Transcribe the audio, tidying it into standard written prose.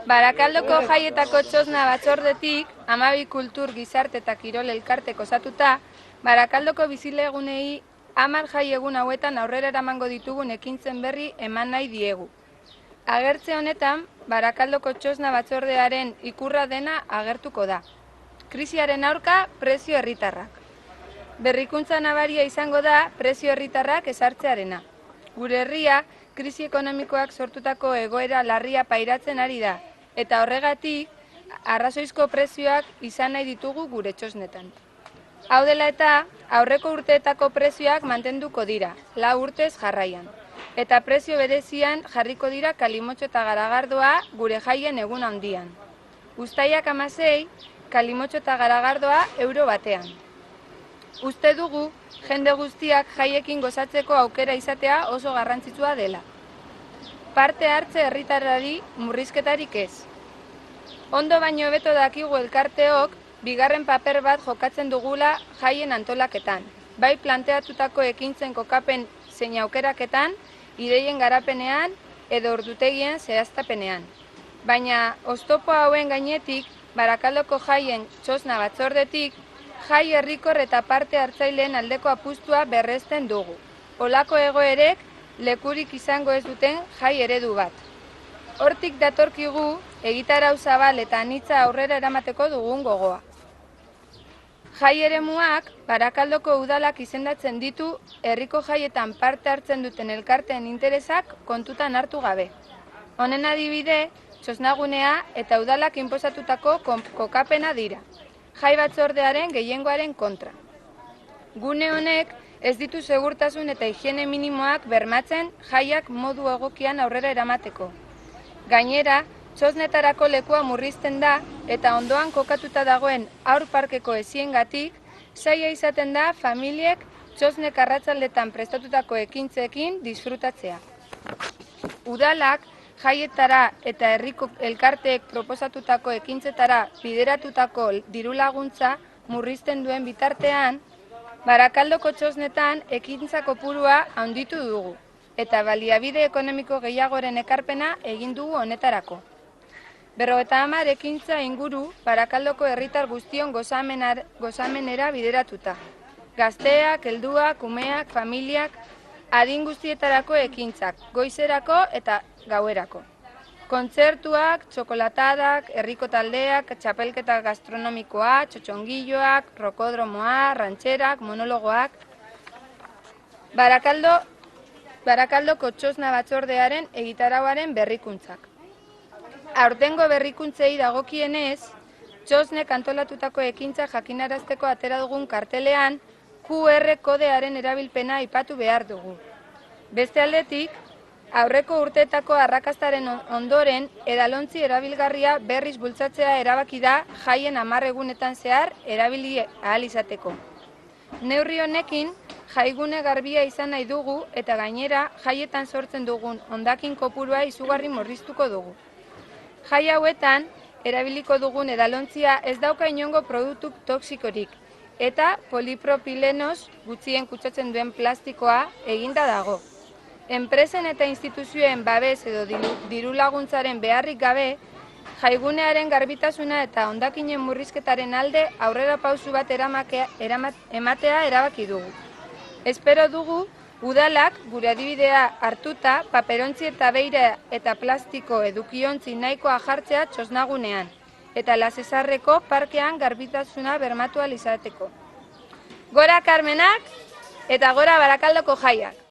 Barakaldoko jaietako txosna batzordetik, 12 kultur gizarte eta kirol elkartek osatuta, Barakaldoko bizilegunei 10 jai egun hauetan aurrera eramango ditugun ekintzen berri eman nahi diegu. Agertze honetan, Barakaldoko txosna batzordearen ikurra dena agertuko da. Krisiaren aurka, prezio herritarrak. Berrikuntza nabaria izango da prezio herritarrak ezartzearena. Gure herria, krisi ekonomikoak sortutako egoera larria pairatzen ari da, eta horregatik, arrazoizko prezioak izan nahi ditugu gure txosnetan. Hau dela eta, aurreko urteetako prezioak mantenduko dira, 4 urtez jarraian. Eta prezio berezian jarriko dira kalimotxo eta garagardoa gure jaien egun handian. Uztailak 16, kalimotxo eta garagardoa euro batean. Uste dugu, jende guztiak jaiekin gozatzeko aukera izatea oso garrantzitsua dela. Parte hartze herritarrari murrizketarik ez. Ondo baino hobeto dakigu elkarteok, bigarren paper bat jokatzen dugula jaien antolaketan. Bai planteatutako ekintzen kokapen zein aukeraketan, ideien garapenean edo ordutegien zehaztapenean. Baina, oztopo hauen gainetik, Barakaldoko jaien txosna batzordetik, jai herrikor eta parte hartzaileen aldeko apustua berresten dugu. Olako egoerek lekurik izango ez duten jai eredu bat. Hortik datorkigu, egitarau zabal eta anitza aurrera eramateko dugun gogoa. Jai eremuak, Barakaldoko udalak izendatzen ditu herriko jaietan parte hartzen duten elkarteen interesak kontutan hartu gabe. Honen adibide, txosnagunea eta udalak inposatutako kokapena dira. Jai batzordearen gehiengoaren kontra. Gune honek ez ditu segurtasun eta higiene minimoak bermatzen jaiak modu egokian aurrera eramateko. Gainera, txosnetarako lekua murrizten da eta ondoan kokatuta dagoen haur parkeko eziengatik, zaila izaten da familiek txosnek arratsaldetan prestatutako ekintzekin disfrutatzea. Udalak, jaietara eta herriko elkarteek proposatutako ekintzetara bideratutako dirulaguntza murrizten duen bitartean, Barakaldoko txosnetan ekintza kopurua handitu dugu, eta baliabide ekonomiko gehiagoren ekarpena egin dugu honetarako. 50 ekintza inguru Barakaldoko herritar guztion gozamenera bideratuta. Gazteak, helduak, umeak, familiak, adin guztietarako ekintzak, goizerako eta gauerako. Kontzertuak, txokolatadak, herriko taldeak, txapelketa gastronomikoa, txotxongilloak, rokodromoa, rantxerak, monologoak. Barakaldoko txosna batzordearen egitarauaren berrikuntzak. Aurtengo berrikuntzei dagokienez, txosnek antolatutako ekintza jakinarazteko atera dugun kartelean, QR kodearen erabilpena aipatu behar dugu. Beste aldetik, aurreko urteetako arrakastaren ondoren, edalontzi erabilgarria berriz bultzatzea erabaki da jaien 10 egunetan zehar erabili ahal izateko. Neurri honekin, jaigune garbia izan nahi dugu eta gainera jaietan sortzen dugun hondakin kopurua izugarri murriztuko dugu. Jai hauetan, erabiliko dugun edalontzia ez dauka inongo produktu toxikorik, eta polipropilenoz gutxien kutsatzen duen plastikoa eginda dago. Enpresen eta instituzioen babes edo dirulaguntzaren beharrik gabe, jaigunearen garbitasuna eta hondakinen murrizketaren alde aurrera pausu bat ematea erabaki dugu. Espero dugu, udalak gure adibidea hartuta paperontzi eta beira eta plastiko edukiontzi nahikoa jartzea txosnagunean, eta Lasezarreko parkean garbitasuna bermatu ahal izateko. Gora Karmenak eta gora Barakaldoko jaiak!